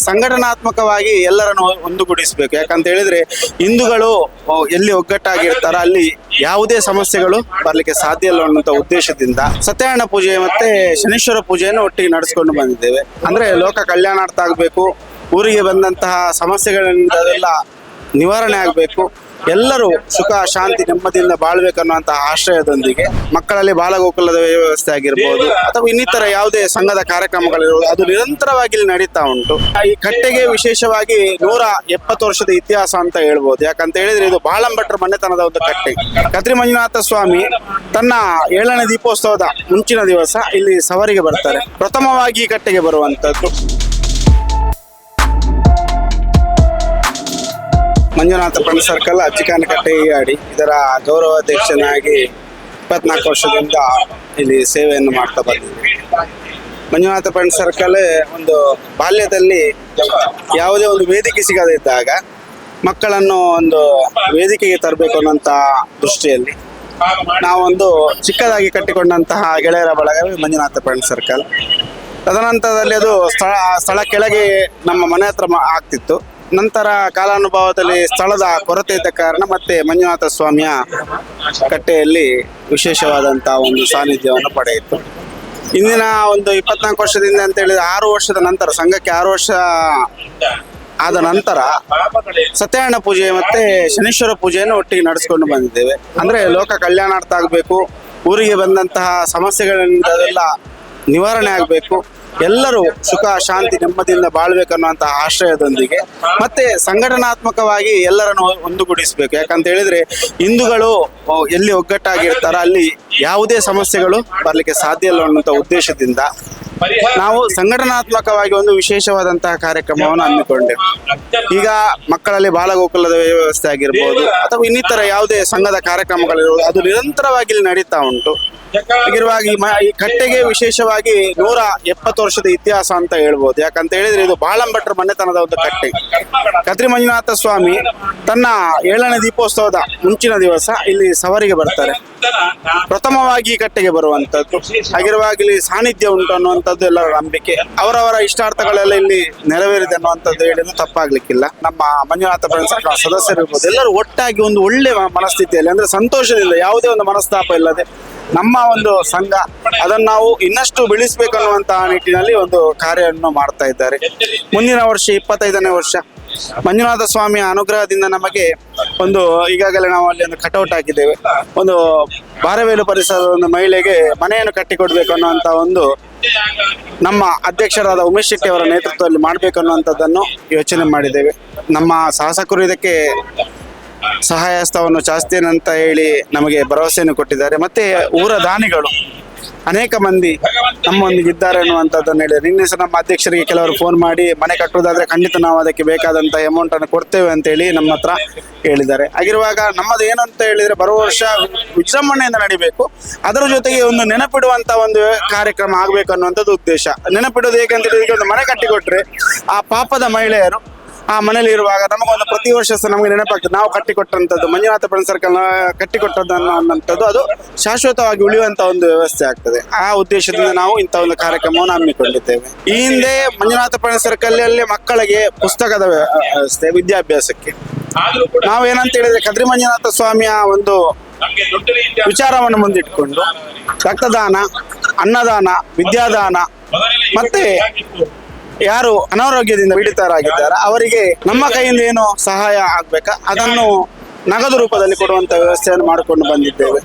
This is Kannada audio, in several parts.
ಸಂಘಟನಾತ್ಮಕವಾಗಿ ಎಲ್ಲರನ್ನು ಒಂದುಗೂಡಿಸಬೇಕು. ಯಾಕಂತ ಹೇಳಿದ್ರೆ ಹಿಂದೂಗಳು ಎಲ್ಲಿ ಒಗ್ಗಟ್ಟಾಗಿರ್ತಾರ ಅಲ್ಲಿ ಯಾವುದೇ ಸಮಸ್ಯೆಗಳು ಬರ್ಲಿಕ್ಕೆ ಸಾಧ್ಯ ಇಲ್ಲ ಅನ್ನುವಂಥ ಉದ್ದೇಶದಿಂದ ಸತ್ಯನಾರಾಯಣ ಪೂಜೆ ಮತ್ತೆ ಶನೀಶ್ವರ ಪೂಜೆಯನ್ನು ಒಟ್ಟಿಗೆ ನಡೆಸ್ಕೊಂಡು ಬಂದಿದ್ದೇವೆ. ಅಂದ್ರೆ ಲೋಕ ಕಲ್ಯಾಣಾರ್ಥ ಆಗಬೇಕು, ಊರಿಗೆ ಬಂದಂತಹ ಸಮಸ್ಯೆಗಳಿಂದ ನಿವಾರಣೆ ಆಗಬೇಕು, ಎಲ್ಲರೂ ಸುಖ ಶಾಂತಿ ನೆಮ್ಮದಿಯಿಂದ ಬಾಳ್ಬೇಕನ್ನುವಂತಹ ಆಶ್ರಯದೊಂದಿಗೆ ಮಕ್ಕಳಲ್ಲಿ ಬಾಲಗೋಕುಲದ ವ್ಯವಸ್ಥೆ ಆಗಿರ್ಬೋದು ಅಥವಾ ಇನ್ನಿತರ ಯಾವುದೇ ಸಂಘದ ಕಾರ್ಯಕ್ರಮಗಳಿರ್ಬೋದು ಅದು ನಿರಂತರವಾಗಿ ಇಲ್ಲಿ ನಡೀತಾ ಉಂಟು. ಈ ಕಟ್ಟೆಗೆ ವಿಶೇಷವಾಗಿ 170 ವರ್ಷದ ಇತಿಹಾಸ ಅಂತ ಹೇಳ್ಬೋದು. ಯಾಕಂತ ಹೇಳಿದ್ರೆ ಇದು ಬಾಳಂಭಟ್ರ ಮನೆತನದ ಒಂದು ಕಟ್ಟೆ. ಕದ್ರಿ ಮಂಜುನಾಥ ಸ್ವಾಮಿ ತನ್ನ 7ನೇ ದೀಪೋತ್ಸವದ ಮುಂಚಿನ ದಿವಸ ಇಲ್ಲಿ ಸವಾರಿಗೆ ಬರ್ತಾರೆ. ಪ್ರಥಮವಾಗಿ ಈ ಕಟ್ಟೆಗೆ ಬರುವಂತದ್ದು ಮಂಜುನಾಥ ಪಂಡ ಸರ್ಕಲ್ ಅಜ್ಜಿಕಾನಕಟ್ಟೆ ಈಯಾಡಿ. ಇದರ ಗೌರವಾಧ್ಯಕ್ಷನಾಗಿ 24 ವರ್ಷದಿಂದ ಇಲ್ಲಿ ಸೇವೆಯನ್ನು ಮಾಡ್ತಾ ಬಂದಿದೆ. ಮಂಜುನಾಥ ಪಂಡ ಸರ್ಕಲ್ ಒಂದು ಬಾಲ್ಯದಲ್ಲಿ ಯಾವುದೇ ಒಂದು ವೇದಿಕೆ ಸಿಗದಿದ್ದಾಗ ಮಕ್ಕಳನ್ನು ಒಂದು ವೇದಿಕೆಗೆ ತರಬೇಕು ಅನ್ನೋಂಥ ದೃಷ್ಟಿಯಲ್ಲಿ ನಾವೊಂದು ಚಿಕ್ಕದಾಗಿ ಕಟ್ಟಿಕೊಂಡಂತಹ ಗೆಳೆಯರ ಬಳಗವೇ ಮಂಜುನಾಥ ಪಂಡ ಸರ್ಕಲ್. ತದನಂತರದಲ್ಲಿ ಅದು ಸ್ಥಳ ಕೆಳಗೆ ನಮ್ಮ ಮನೆ ಹತ್ರ ಆಗ್ತಿತ್ತು. ನಂತರ ಕಾಲಾನುಭವದಲ್ಲಿ ಸ್ಥಳದ ಕೊರತೆ ಇದ್ದ ಕಾರಣ ಮತ್ತೆ ಮಂಜುನಾಥ ಸ್ವಾಮಿಯ ಕಟ್ಟೆಯಲ್ಲಿ ವಿಶೇಷವಾದಂತಹ ಒಂದು ಸಾನ್ನಿಧ್ಯವನ್ನು ಪಡೆಯಿತು. ಇಂದಿನ ಒಂದು 24 ವರ್ಷದಿಂದ ಅಂತ ಹೇಳಿದ್ರೆ 6 ವರ್ಷದ ನಂತರ, ಸಂಘಕ್ಕೆ 6 ವರ್ಷ ಆದ ನಂತರ ಸತ್ಯನಾರಾಯಣ ಪೂಜೆ ಮತ್ತೆ ಶನೀಶ್ವರ ಪೂಜೆಯನ್ನು ಒಟ್ಟಿಗೆ ನಡೆಸ್ಕೊಂಡು ಬಂದಿದ್ದೇವೆ. ಅಂದ್ರೆ ಲೋಕ ಕಲ್ಯಾಣಾರ್ಥ ಆಗಬೇಕು, ಊರಿಗೆ ಬಂದಂತಹ ಸಮಸ್ಯೆಗಳಿಂದ ನಿವಾರಣೆ ಆಗಬೇಕು, ಎಲ್ಲರೂ ಸುಖ ಶಾಂತಿ ನೆಮ್ಮದಿಯಿಂದ ಬಾಳ್ಬೇಕನ್ನುವಂತಹ ಆಶ್ರಯದೊಂದಿಗೆ ಮತ್ತೆ ಸಂಘಟನಾತ್ಮಕವಾಗಿ ಎಲ್ಲರನ್ನು ಒಂದುಗೂಡಿಸಬೇಕು. ಯಾಕಂತ ಹೇಳಿದ್ರೆ ಹಿಂದೂಗಳು ಎಲ್ಲಿ ಒಗ್ಗಟ್ಟಾಗಿರ್ತಾರ ಅಲ್ಲಿ ಯಾವುದೇ ಸಮಸ್ಯೆಗಳು ಬರ್ಲಿಕ್ಕೆ ಸಾಧ್ಯ ಇಲ್ಲ ಅನ್ನುವಂಥ ಉದ್ದೇಶದಿಂದ ನಾವು ಸಂಘಟನಾತ್ಮಕವಾಗಿ ಒಂದು ವಿಶೇಷವಾದಂತಹ ಕಾರ್ಯಕ್ರಮವನ್ನು ಹಮ್ಮಿಕೊಂಡೆವು. ಈಗ ಮಕ್ಕಳಲ್ಲಿ ಬಾಲಗೋಕುಲದ ವ್ಯವಸ್ಥೆ ಆಗಿರ್ಬೋದು ಅಥವಾ ಇನ್ನಿತರ ಯಾವುದೇ ಸಂಘದ ಕಾರ್ಯಕ್ರಮಗಳಿರ್ಬೋದು ಅದು ನಿರಂತರವಾಗಿ ಇಲ್ಲಿ ನಡೀತಾ ಉಂಟು. ಹೀಗಿರುವಾಗ ಈ ಕಟ್ಟೆಗೆ ವಿಶೇಷವಾಗಿ 170 ವರ್ಷದ ಇತಿಹಾಸ ಅಂತ ಹೇಳ್ಬೋದು. ಯಾಕಂತ ಹೇಳಿದ್ರೆ ಇದು ಬಾಳಂಭಟ್ರ ಮನೆತನದ ಒಂದು ಕಟ್ಟೆ. ಕದ್ರಿ ಮಂಜುನಾಥ ಸ್ವಾಮಿ ತನ್ನ 7ನೇ ದೀಪೋತ್ಸವದ ಮುಂಚಿನ ದಿವಸ ಇಲ್ಲಿ ಸವಾರಿಗೆ ಬರ್ತಾರೆ. ಪ್ರಥಮವಾಗಿ ಈ ಕಟ್ಟೆಗೆ ಬರುವಂತದ್ದು. ಹಾಗಿರುವಾಗ ಇಲ್ಲಿ ಸಾನ್ನಿಧ್ಯ ಉಂಟು ಅನ್ನುವಂಥದ್ದು ಎಲ್ಲರ ನಂಬಿಕೆ. ಅವರವರ ಇಷ್ಟಾರ್ಥಗಳೆಲ್ಲ ಇಲ್ಲಿ ನೆರವೇರಿದೆ ಅನ್ನುವಂಥದ್ದು ಹೇಳಿದ್ರು ತಪ್ಪಾಗ್ಲಿಕ್ಕಿಲ್ಲ. ನಮ್ಮ ಮಂಜುನಾಥ ಪಂಡ ಸರ್ಕಲ್ ಸದಸ್ಯರು ಇರ್ಬೋದು, ಎಲ್ಲರೂ ಒಟ್ಟಾಗಿ ಒಂದು ಒಳ್ಳೆ ಮನಸ್ಥಿತಿಯಲ್ಲಿ ಅಂದ್ರೆ ಸಂತೋಷದಿಂದ ಯಾವುದೇ ಒಂದು ಮನಸ್ತಾಪ ಇಲ್ಲದೆ ನಮ್ಮ ಒಂದು ಸಂಘ ಅದನ್ನು ನಾವು ಇನ್ನಷ್ಟು ಬೆಳೆಸಬೇಕು ಅನ್ನುವಂತಹ ನಿಟ್ಟಿನಲ್ಲಿ ಒಂದು ಕಾರ್ಯವನ್ನು ಮಾಡ್ತಾ ಇದ್ದಾರೆ. ಮುಂದಿನ ವರ್ಷ 25ನೇ ವರ್ಷ ಮಂಜುನಾಥ ಸ್ವಾಮಿಯ ಅನುಗ್ರಹದಿಂದ ನಮಗೆ ಒಂದು ಈಗಾಗಲೇ ನಾವು ಅಲ್ಲಿ ಒಂದು ಕಟೌಟ್ ಹಾಕಿದ್ದೇವೆ. ಒಂದು ಬಾರವೇಲು ಪರಿಸರದ ಒಂದು ಮಹಿಳೆಗೆ ಮನೆಯನ್ನು ಕಟ್ಟಿಕೊಡ್ಬೇಕು ಅನ್ನುವಂಥ ಒಂದು ನಮ್ಮ ಅಧ್ಯಕ್ಷರಾದ ಉಮೇಶ್ ಶೆಟ್ಟಿ ಅವರ ನೇತೃತ್ವದಲ್ಲಿ ಮಾಡಬೇಕು ಅನ್ನುವಂಥದ್ದನ್ನು ಯೋಚನೆ ಮಾಡಿದ್ದೇವೆ. ನಮ್ಮ ಶಾಸಕರು ಇದಕ್ಕೆ ಸಹಾಯ ಹಸ್ತವನ್ನು ಚಾಚ್ತೇನೆ ಅಂತ ಹೇಳಿ ನಮಗೆ ಭರವಸೆಯನ್ನು ಕೊಟ್ಟಿದ್ದಾರೆ. ಮತ್ತೆ ಊರ ದಾನಿಗಳು ಅನೇಕ ಮಂದಿ ನಮ್ಮೊಂದಿಗೆ ಇದ್ದಾರೆ ಅನ್ನುವಂಥದ್ದನ್ನು ಹೇಳಿದ್ದಾರೆ. ನಿನ್ನೆ ಸಹ ನಮ್ಮ ಅಧ್ಯಕ್ಷರಿಗೆ ಕೆಲವರು ಫೋನ್ ಮಾಡಿ ಮನೆ ಕಟ್ಟುವುದಾದ್ರೆ ಖಂಡಿತ ನಾವು ಅದಕ್ಕೆ ಬೇಕಾದಂಥ ಅಮೌಂಟನ್ನು ಕೊಡ್ತೇವೆ ಅಂತೇಳಿ ನಮ್ಮ ಹತ್ರ ಹೇಳಿದ್ದಾರೆ. ಹಾಗಿರುವಾಗ ನಮ್ಮದು ಏನಂತ ಹೇಳಿದರೆ ಬರುವ ವರ್ಷ ವಿಜೃಂಭಣೆಯಿಂದ ನಡಿಬೇಕು, ಅದರ ಜೊತೆಗೆ ಒಂದು ನೆನಪಿಡುವಂಥ ಒಂದು ಕಾರ್ಯಕ್ರಮ ಆಗಬೇಕು ಅನ್ನುವಂಥದ್ದು ಉದ್ದೇಶ. ನೆನಪಿಡೋದು ಹೇಗಂತ ಹೇಳಿದ್ರೆ ಒಂದು ಮನೆ ಕಟ್ಟಿಕೊಟ್ರೆ ಆ ಪಾಪದ ಮಹಿಳೆಯರು ಆ ಮನೇಲಿ ಇರುವಾಗ ನಮಗೊಂದು ಪ್ರತಿ ವರ್ಷ ಸಹ ನಮಗೆ ನೆನಪಾಗ್ತದೆ ನಾವು ಕಟ್ಟಿಕೊಟ್ಟಂಥದ್ದು ಮಂಜುನಾಥ ಪಂಡ ಸರ್ಕಲ್ ಕಟ್ಟಿಕೊಟ್ಟದ್ದನ್ನು ಅನ್ನೋಂಥದ್ದು ಅದು ಶಾಶ್ವತವಾಗಿ ಉಳಿಯುವಂಥ ಒಂದು ವ್ಯವಸ್ಥೆ ಆಗ್ತದೆ. ಆ ಉದ್ದೇಶದಿಂದ ನಾವು ಇಂಥ ಒಂದು ಕಾರ್ಯಕ್ರಮವನ್ನು ಹಮ್ಮಿಕೊಂಡಿದ್ದೇವೆ. ಈ ಹಿಂದೆ ಮಂಜುನಾಥ ಪಂಡ ಸರ್ಕಲ್ ಅಲ್ಲಿ ಮಕ್ಕಳಿಗೆ ಪುಸ್ತಕದ ವ್ಯವಸ್ಥೆ, ವಿದ್ಯಾಭ್ಯಾಸಕ್ಕೆ ನಾವೇನಂತ ಹೇಳಿದ್ರೆ ಕದ್ರಿ ಮಂಜುನಾಥ ಸ್ವಾಮಿಯ ಒಂದು ವಿಚಾರವನ್ನು ಮುಂದಿಟ್ಕೊಂಡು ರಕ್ತದಾನ, ಅನ್ನದಾನ, ವಿದ್ಯಾದಾನ ಮತ್ತೆ ಯಾರು ಅನಾರೋಗ್ಯದಿಂದ ಪೀಡಿತರಾಗಿದ್ದಾರೆ ಅವರಿಗೆ ನಮ್ಮ ಕೈಯಿಂದ ಏನು ಸಹಾಯ ಆಗ್ಬೇಕಾ ಅದನ್ನು ನಗದು ರೂಪದಲ್ಲಿ ಕೊಡುವಂತ ವ್ಯವಸ್ಥೆಯನ್ನು ಮಾಡಿಕೊಂಡು ಬಂದಿದ್ದೇವೆ.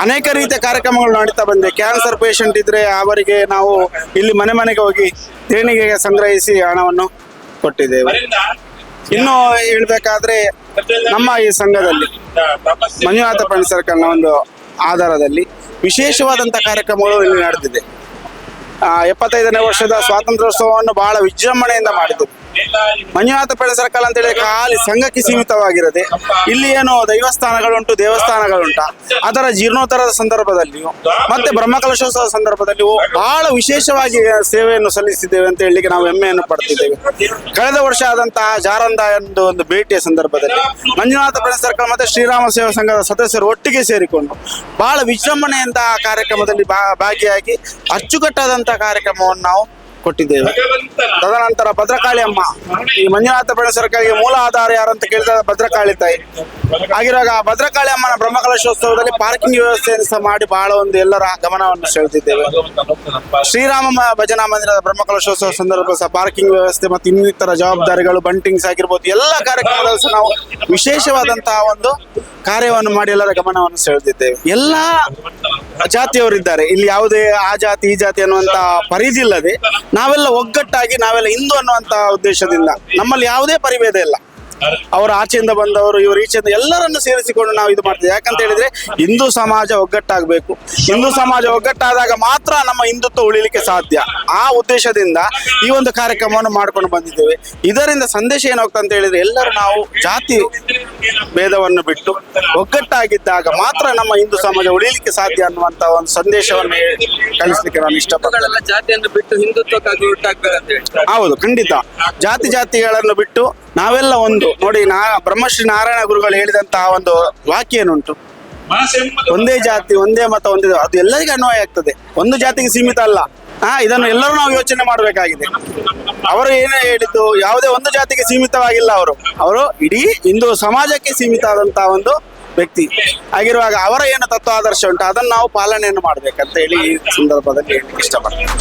ಅನೇಕ ರೀತಿಯ ಕಾರ್ಯಕ್ರಮಗಳು ನಡೀತಾ ಬಂದಿದೆ. ಕ್ಯಾನ್ಸರ್ ಪೇಷಂಟ್ ಇದ್ರೆ ಅವರಿಗೆ ನಾವು ಇಲ್ಲಿ ಮನೆ ಮನೆಗೆ ಹೋಗಿ ದೇಣಿಗೆಗೆ ಸಂಗ್ರಹಿಸಿ ಹಣವನ್ನು ಕೊಟ್ಟಿದ್ದೇವೆ. ಇನ್ನು ಹೇಳ್ಬೇಕಾದ್ರೆ ನಮ್ಮ ಈ ಸಂಘದಲ್ಲಿ ಮಂಜುನಾಥ ಪಂಡ ಸರ್ಕಲ್ನ ಒಂದು ಆಧಾರದಲ್ಲಿ ವಿಶೇಷವಾದಂಥ ಕಾರ್ಯಕ್ರಮಗಳು ಇಲ್ಲಿ ನಡೆದಿದೆ. 75ನೇ ವರ್ಷದ ಸ್ವಾತಂತ್ರ್ಯೋತ್ಸವವನ್ನು ಬಹಳ ವಿಜೃಂಭಣೆಯಿಂದ ಮಾಡಿದ್ರು. ಮಂಜುನಾಥ ಪಂಡ ಸರ್ಕಲ್ ಅಂತ ಹೇಳಿದ್ರೆ ಖಾಲಿ ಸಂಘಕ್ಕೆ ಸೀಮಿತವಾಗಿರದೆ ಇಲ್ಲಿ ಏನು ದೈವಸ್ಥಾನಗಳುಂಟು, ದೇವಸ್ಥಾನಗಳುಂಟ, ಅದರ ಜೀರ್ಣೋದ್ಧಾರದ ಸಂದರ್ಭದಲ್ಲಿಯೂ ಮತ್ತೆ ಬ್ರಹ್ಮಕಲಶೋತ್ಸವ ಸಂದರ್ಭದಲ್ಲಿಯೂ ಬಹಳ ವಿಶೇಷವಾಗಿ ಸೇವೆಯನ್ನು ಸಲ್ಲಿಸಿದ್ದೇವೆ ಅಂತ ಹೇಳಲಿಕ್ಕೆ ನಾವು ಹೆಮ್ಮೆಯನ್ನು ಪಡ್ತಿದ್ದೇವೆ. ಕಳೆದ ವರ್ಷ ಆದಂತಹ ಜಾರಂದ ಒಂದು ಭೇಟಿಯ ಸಂದರ್ಭದಲ್ಲಿ ಮಂಜುನಾಥ ಪಂಡ ಸರ್ಕಲ್ ಮತ್ತೆ ಶ್ರೀರಾಮ ಸೇವಾ ಸಂಘದ ಸದಸ್ಯರು ಒಟ್ಟಿಗೆ ಸೇರಿಕೊಂಡು ಬಹಳ ವಿಜೃಂಭಣೆಯಿಂದ ಆ ಕಾರ್ಯಕ್ರಮದಲ್ಲಿ ಭಾಗಿಯಾಗಿ ಅಚ್ಚುಕಟ್ಟಾದಂತಹ ಕಾರ್ಯಕ್ರಮವನ್ನು ನಾವು ಕೊಟ್ಟಿದ್ದೇವೆ. ತದನಂತರ ಭದ್ರಕಾಳಿ ಅಮ್ಮ, ಈ ಮಂಜುನಾಥ ಪಂಡಿತರಿಗೆ ಮೂಲ ಆಧಾರ ಯಾರಂತ ಕೇಳಿದ ಭದ್ರಕಾಳಿ ತಾಯಿ ಆಗಿರುವಾಗ ಆ ಭದ್ರಕಾಳಿ ಅಮ್ಮನ ಬ್ರಹ್ಮಕಲಶೋತ್ಸವದಲ್ಲಿ ಪಾರ್ಕಿಂಗ್ ವ್ಯವಸ್ಥೆಯನ್ನು ಸಹ ಮಾಡಿ ಬಹಳ ಒಂದು ಎಲ್ಲರ ಗಮನವನ್ನು ಸೆಳೆದಿದ್ದೇವೆ. ಶ್ರೀರಾಮ ಭಜನಾ ಮಂದಿರದ ಬ್ರಹ್ಮಕಲಶೋತ್ಸವ ಸಂದರ್ಭ ಸಹ ಪಾರ್ಕಿಂಗ್ ವ್ಯವಸ್ಥೆ ಮತ್ತು ಇನ್ನಿತರ ಜವಾಬ್ದಾರಿಗಳು, ಬಂಟಿಂಗ್ಸ್ ಆಗಿರ್ಬೋದು, ಎಲ್ಲ ಕಾರ್ಯಕ್ರಮದಲ್ಲೂ ಸಹ ನಾವು ವಿಶೇಷವಾದಂತಹ ಒಂದು ಕಾರ್ಯವನ್ನು ಮಾಡಿ ಎಲ್ಲರ ಗಮನವನ್ನು ಸೆಳೆದಿದ್ದೇವೆ. ಎಲ್ಲ ಜಾತಿಯವರಿದ್ದಾರೆ ಇಲ್ಲಿ, ಯಾವುದೇ ಆ ಜಾತಿ ಈ ಜಾತಿ ಅನ್ನುವಂತ ಪರಿಧಿಲ್ಲದೆ ನಾವೆಲ್ಲ ಒಗ್ಗಟ್ಟಾಗಿ ನಾವೆಲ್ಲ ಹಿಂದೂ ಅನ್ನುವಂತ ಉದ್ದೇಶದಿಂದ ನಮ್ಮಲ್ಲಿ ಯಾವುದೇ ಪರಿಭೇದ ಇಲ್ಲ. ಅವರು ಆಚೆಯಿಂದ ಬಂದವರು, ಇವರು ಈಚೆಯಿಂದ ಎಲ್ಲರನ್ನು ಸೇರಿಸಿಕೊಂಡು ನಾವು ಇದು ಮಾಡ್ತೇವೆ. ಯಾಕಂತ ಹೇಳಿದ್ರೆ ಹಿಂದೂ ಸಮಾಜ ಒಗ್ಗಟ್ಟಾಗಬೇಕು. ಹಿಂದೂ ಸಮಾಜ ಒಗ್ಗಟ್ಟಾದಾಗ ಮಾತ್ರ ನಮ್ಮ ಹಿಂದುತ್ವ ಉಳಿಲಿಕ್ಕೆ ಸಾಧ್ಯ. ಆ ಉದ್ದೇಶದಿಂದ ಈ ಒಂದು ಕಾರ್ಯಕ್ರಮವನ್ನು ಮಾಡ್ಕೊಂಡು ಬಂದಿದ್ದೇವೆ. ಇದರಿಂದ ಸಂದೇಶ ಏನಾಗ್ತದೆ ಅಂತ ಹೇಳಿದ್ರೆ, ಎಲ್ಲರೂ ನಾವು ಜಾತಿ ಭೇದವನ್ನು ಬಿಟ್ಟು ಒಗ್ಗಟ್ಟಾಗಿದ್ದಾಗ ಮಾತ್ರ ನಮ್ಮ ಹಿಂದೂ ಸಮಾಜ ಉಳಿಲಿಕ್ಕೆ ಸಾಧ್ಯ ಅನ್ನುವಂತ ಒಂದು ಸಂದೇಶವನ್ನು ಕಳಿಸ್ಲಿಕ್ಕೆ ನಾನು ಇಷ್ಟಪಡ್ತೇನೆ. ಜಾತಿಯನ್ನು ಬಿಟ್ಟು ಹಿಂದುತ್ವಕ್ಕಾಗಿ ಒಟ್ಟಾಗಬೇಕಂತ ಹೇಳಿ. ಹೌದು, ಖಂಡಿತ. ಜಾತಿಗಳನ್ನು ಬಿಟ್ಟು ನಾವೆಲ್ಲ ಒಂದು. ನೋಡಿ, ಬ್ರಹ್ಮಶ್ರೀ ನಾರಾಯಣ ಗುರುಗಳು ಹೇಳಿದಂತಹ ಒಂದು ವಾಕ್ಯ ಏನುಂಟು, ಒಂದೇ ಜಾತಿ ಒಂದೇ ಮತ ಒಂದೇ, ಅದು ಎಲ್ಲರಿಗೂ ಅನ್ವಯ ಆಗ್ತದೆ, ಒಂದು ಜಾತಿಗೆ ಸೀಮಿತ ಅಲ್ಲ. ಇದನ್ನು ಎಲ್ಲರೂ ನಾವು ಯೋಚನೆ ಮಾಡಬೇಕಾಗಿದೆ. ಅವರು ಏನು ಹೇಳಿದ್ದು, ಯಾವುದೇ ಒಂದು ಜಾತಿಗೆ ಸೀಮಿತವಾಗಿಲ್ಲ. ಅವರು ಇಡೀ ಹಿಂದೂ ಸಮಾಜಕ್ಕೆ ಸೀಮಿತ ಆದಂತಹ ಒಂದು ವ್ಯಕ್ತಿ ಆಗಿರುವಾಗ ಅವರ ಏನು ತತ್ವ ಆದರ್ಶ ಉಂಟು ಅದನ್ನು ನಾವು ಪಾಲನೆಯನ್ನು ಮಾಡ್ಬೇಕಂತ ಹೇಳಿ ಈ ಸಂದರ್ಭದಲ್ಲಿ ಹೇಳಲಿಕ್ಕೆ ಇಷ್ಟಪಡ್ತೇನೆ.